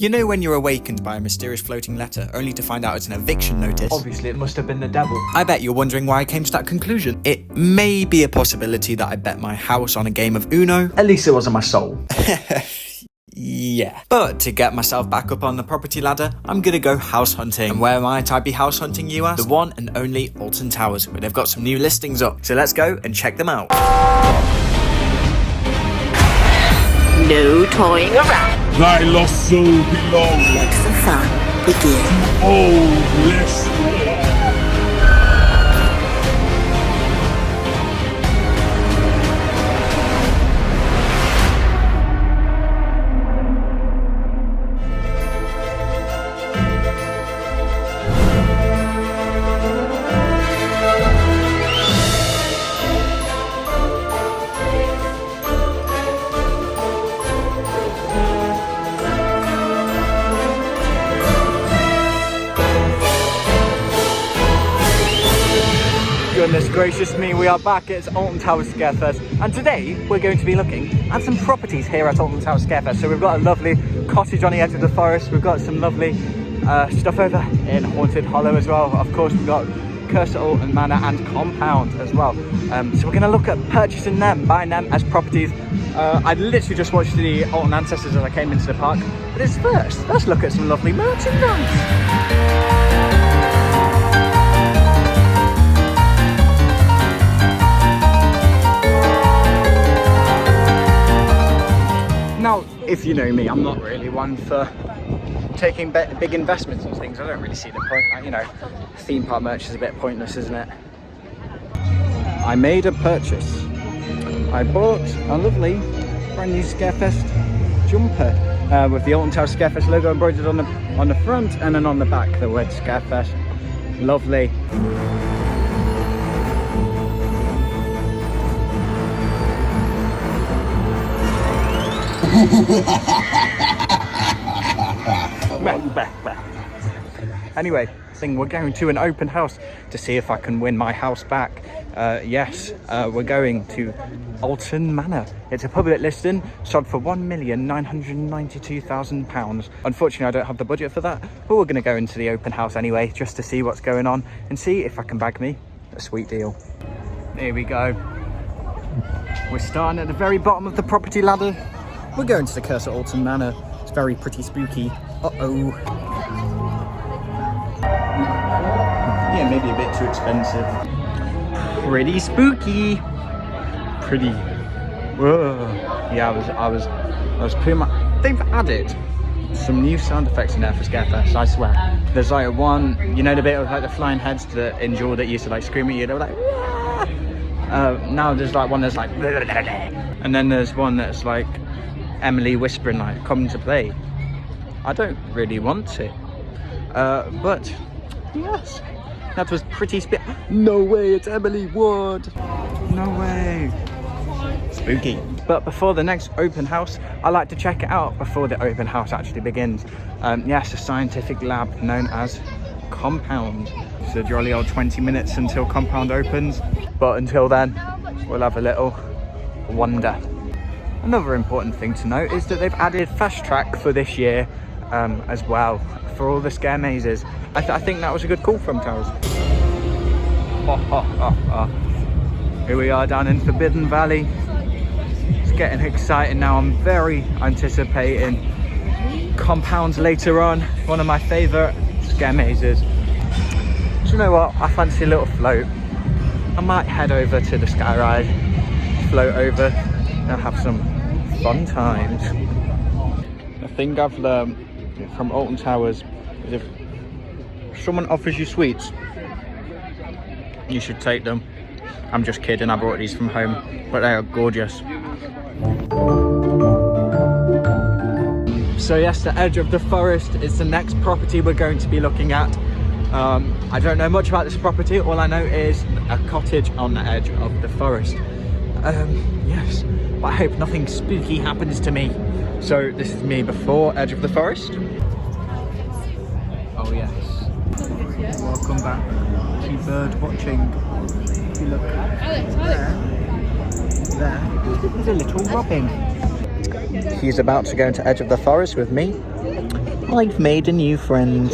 You know when you're awakened by a mysterious floating letter, only to find out it's an eviction notice? Obviously, it must have been the devil. I bet you're wondering why I came to that conclusion. It may be a possibility that I bet my house on a game of Uno. At least it wasn't my soul. Yeah. But to get myself back up on the property ladder, I'm gonna go house hunting. And where might I be house hunting, you ask? The one and only Alton Towers, where they've got some new listings up. So let's go and check them out. No toying around. Thy lost soul belongs. Let the fun begin. Oh, bless thee. Goodness gracious me, we are back at Alton Towers Scarefest, and today we're going to be looking at some properties here at Alton Towers Scarefest. So we've got a lovely cottage on the edge of the forest, we've got some lovely stuff over in Haunted Hollow as well. Of course, we've got Alton Manor and Compound as well. So we're going to look at purchasing them, buying them as properties. I literally just watched the Alton Ancestors as I came into the park, but it's first, let's look at some lovely merchandise. Now, if you know me, I'm not really one for taking big investments and things. I don't really see the point. You know, theme park merch is a bit pointless, isn't it? I made a purchase. I bought a lovely brand new Scarefest jumper with the Alton Towers Scarefest logo embroidered on the front, and then on the back the word Scarefest. Lovely. Anyway, we're going to an open house to see if I can win my house back. Yes, we're going to Alton Manor. It's a public listing, sold for £1,992,000. Unfortunately, I don't have the budget for that, but we're going to go into the open house anyway, just to see what's going on and see if I can bag me a sweet deal. Here we go. We're starting at the very bottom of the property ladder. We're going to the Curse at Alton Manor. It's very pretty spooky. Uh-oh. Yeah, maybe a bit too expensive. Pretty spooky. Pretty. Whoa. Yeah, I was putting my... They've added some new sound effects in there for Scarefest, I swear. There's like one, you know, the bit of like the flying heads that in Jaw that used to like scream at you. They were like, now there's like one that's like, and then there's one that's like Emily whispering like, come to play. I don't really want it, but yes, that was pretty no way, it's Emily Wood. No way. Spooky. But before the next open house, I like to check it out before the open house actually begins. Yes, a scientific lab known as Compound. It's a jolly old 20 minutes until Compound opens, but until then we'll have a little wander. Another important thing to note is that they've added fast track for this year as well, for all the scare mazes. I think that was a good call from Towers. Here we are down in Forbidden Valley. It's getting exciting now. I'm very anticipating Compounds later on. One of my favourite scare mazes. Do you know what? I fancy a little float. I might head over to the sky ride, float over, and have some fun times. The thing I've learned from Alton Towers is if someone offers you sweets, you should take them. I'm just kidding, I brought these from home, but they are gorgeous. So yes, the edge of the forest is the next property we're going to be looking at. I don't know much about this property. All I know is a cottage on the edge of the forest. Yes, but I hope nothing spooky happens to me. So this is me before edge of the forest. Oh yes. Welcome back to bird watching. If you look there, there's a little robin. He's about to go into Edge of the Forest with me. I've made a new friend.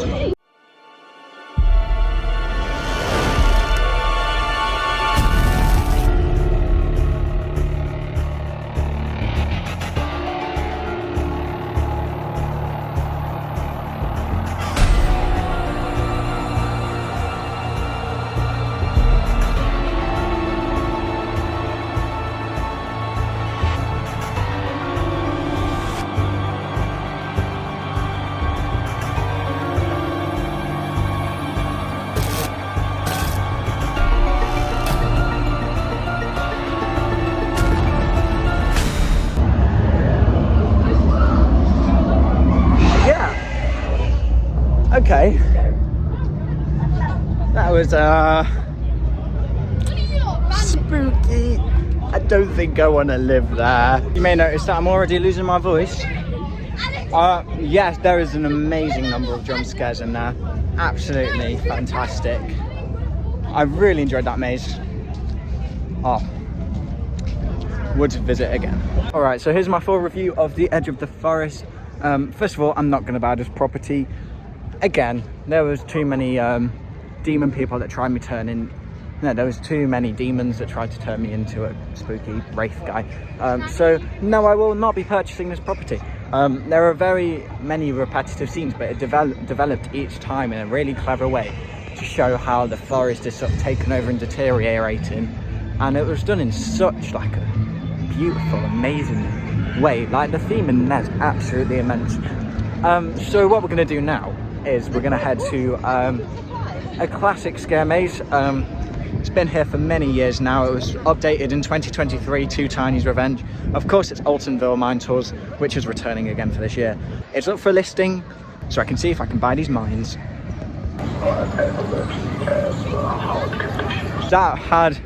Okay, that was spooky. I don't think I want to live there. You may notice that I'm already losing my voice. Yes, there is an amazing number of jump scares in there. Absolutely fantastic. I really enjoyed that maze. Oh, would visit again. All right, so here's my full review of the Edge of the Forest. First of all, I'm not going to buy this property. Again, there was too many demon people that tried me turning. No, there was too many demons that tried to turn me into a spooky wraith guy. So no, I will not be purchasing this property. There are very many repetitive scenes, but it developed each time in a really clever way to show how the forest is sort of taken over and deteriorating, and it was done in such like a beautiful, amazing way. Like the theme in there's absolutely immense. So what we're going to do now is we're going to head to a classic scare maze. It's been here for many years now. It was updated in 2023 to Tiny's Revenge. Of course, it's Altonville Mine Tours, which is returning again for this year. It's up for listing, so I can see if I can buy these mines. That had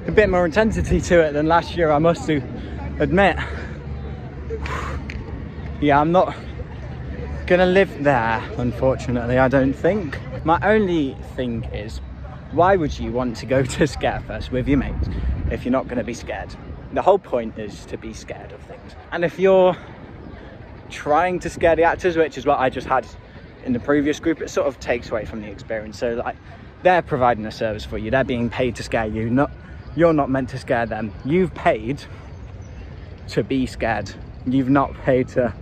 a bit more intensity to it than last year, I must admit. Yeah, I'm not gonna live there, unfortunately, I don't think. My only thing is, why would you want to go to Scarefest with your mates if you're not gonna be scared? The whole point is to be scared of things. And if you're trying to scare the actors, which is what I just had in the previous group, it sort of takes away from the experience. So like, they're providing a service for you, they're being paid to scare you, you're not meant to scare them. You've paid to be scared. You've not paid to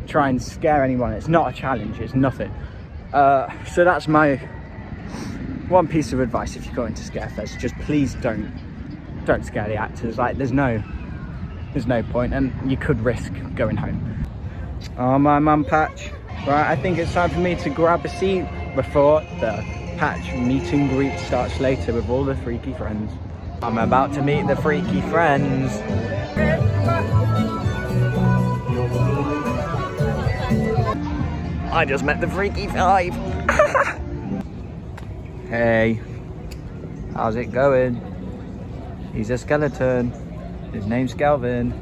try and scare anyone. It's not a challenge, it's nothing. So that's my one piece of advice if you're going to Scarefest. Just please don't scare the actors. Like there's no point, and you could risk going home. Oh, my mum patch. Right, I think it's time for me to grab a seat before the patch meet and greet starts later with all the freaky friends. I'm about to meet the freaky friends. I just met the Freaky Five. Hey, how's it going? He's a skeleton. His name's Galvin.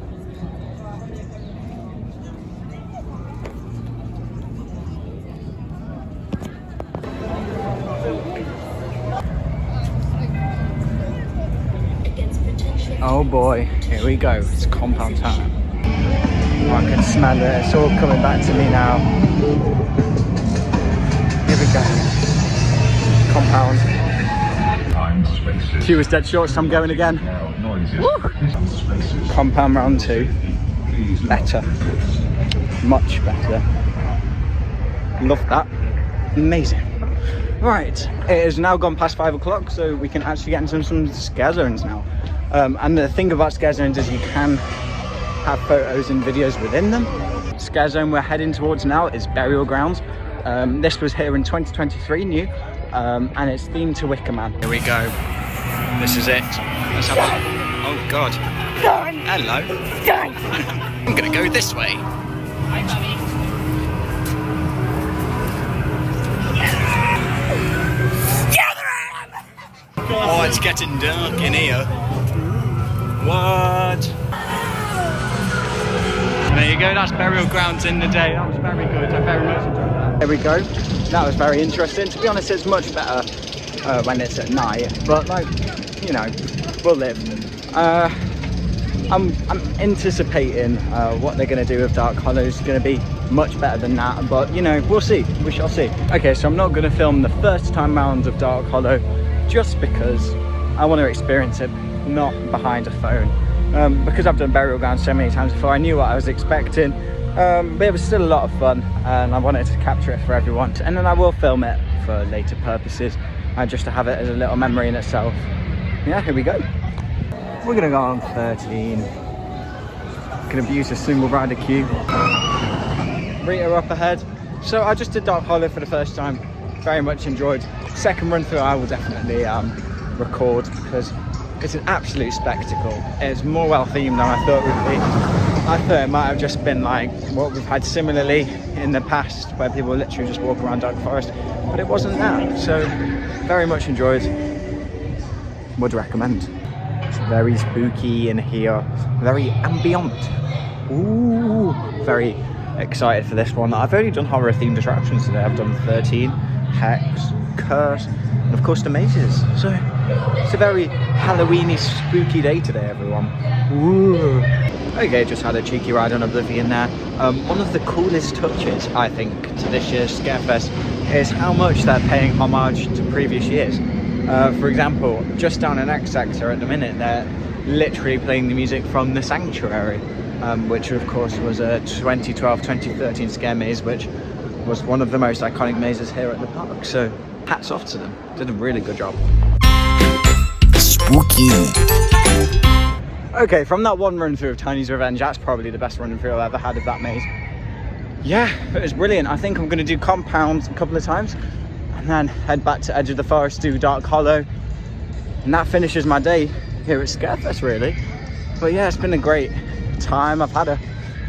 Oh boy, here we go. It's compound time. I can smell it. It's all coming back to me now. Here we go. Compound. She was dead short, so I'm going again. Woo! Compound round 2. Better. Much better. Love that. Amazing. Right, it has now gone past 5 o'clock, so we can actually get into some scare zones now. And the thing about scare zones is you can have photos and videos within them. Scare zone we're heading towards now is Burial Grounds. This was here in 2023, new, and it's themed to Wicker Man. Here we go. This is it. Let's have a... Oh God. Hello. I'm gonna go this way. Hi, Mummy. Oh, it's getting dark in here. What? There you go, that's Burial Grounds in the day. That was very good, I very much enjoyed that. There we go, that was very interesting. To be honest, it's much better when it's at night, but like, you know, we'll live. I'm anticipating what they're going to do with Dark Hollow is going to be much better than that, but you know, we'll see, we shall see. Okay, so I'm not going to film the first time round of Dark Hollow just because I want to experience it, not behind a phone. Because I've done Burial Ground so many times before, I knew what I was expecting, but it was still a lot of fun and I wanted to capture it for everyone, and then I will film it for later purposes, just to have it as a little memory in itself. Yeah, here we go. We're gonna go on 13. Gonna use a single rider queue. Rita up ahead. So I just did Dark Hollow for the first time. Very much enjoyed. Second run through I will definitely record because it's an absolute spectacle. It's more well themed than I thought it would be. I thought it might have just been like what we've had similarly in the past, where people literally just walk around Dark Forest, but it wasn't that. So very much enjoyed. Would recommend. It's very spooky in here, very ambient. Ooh, very excited for this one. I've only done horror themed attractions today. I've done 13, Hex, Curse, and of course the mazes. So it's a very Halloweeny, spooky day today, everyone. Ooh. Okay, just had a cheeky ride on Oblivion there. One of the coolest touches, I think, to this year's Scarefest is how much they're paying homage to previous years. For example, just down in X Sector at the minute, they're literally playing the music from The Sanctuary, which of course was a 2012-2013 scare maze, which was one of the most iconic mazes here at the park. So hats off to them, did a really good job. Spooky. Okay, from that one run through of Tiny's Revenge, that's probably the best run through I've ever had of that maze. Yeah, it was brilliant. I think I'm going to do Compound a couple of times and then head back to Edge of the Forest, do Dark Hollow, and that finishes my day here at Scarefest, really. But yeah, it's been a great time. I've had a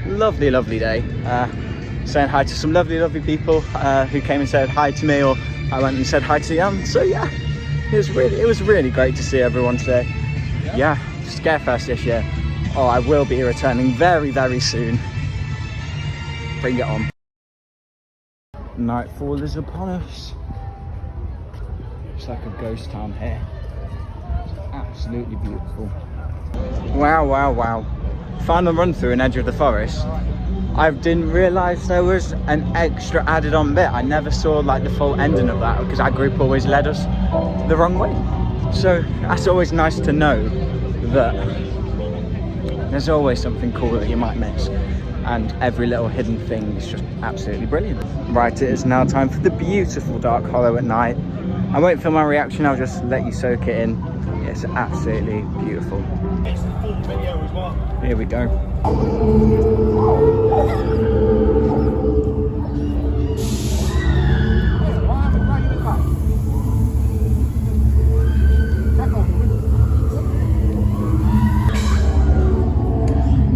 lovely, lovely day. Saying hi to some lovely, lovely people who came and said hi to me, or I went and said hi to them. So yeah, it was really great to see everyone today. Yeah, Scarefest this year. Oh, I will be returning very, very soon. Bring it on. Nightfall is upon us. It's like a ghost town here. It's absolutely beautiful. Wow, wow, wow. Final run through in Edge of the Forest. I didn't realise there was an extra added on bit. I never saw like the full ending of that because our group always led us the wrong way. So that's always nice to know that there's always something cool that you might miss. And every little hidden thing is just absolutely brilliant. Right, it is now time for the beautiful Dark Hollow at night. I won't film my reaction, I'll just let you soak it in. It's absolutely beautiful. Here we go.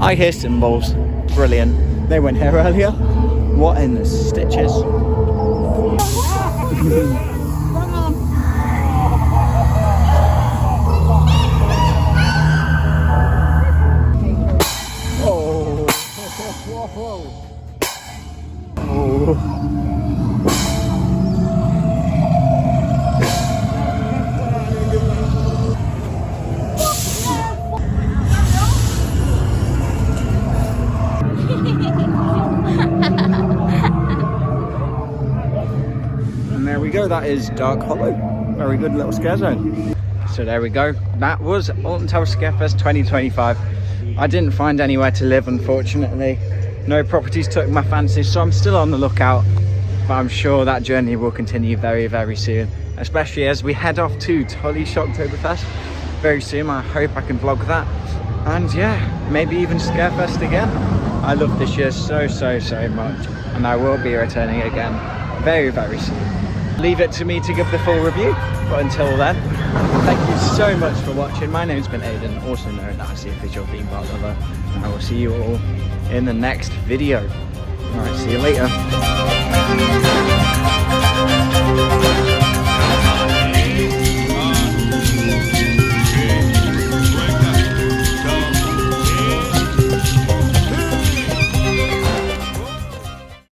I hear cymbals. Brilliant. They went here earlier. What in the stitches? Oh. Oh. There we go, that is Dark Hollow. Very good little scare zone. So there we go, that was Alton Towers Scarefest 2025. I didn't find anywhere to live, unfortunately. No properties took my fancy, so I'm still on the lookout. But I'm sure that journey will continue very, very soon. Especially as we head off to Tully Shocktoberfest very soon. I hope I can vlog that. And yeah, maybe even Scarefest again. I love this year so, so, so much. And I will be returning again very, very soon. Leave it to me to give the full review, but until then, thank you so much for watching. My name's been Aiden, also known as the official theme park lover, and I will see you all in the next video. Alright, see you later.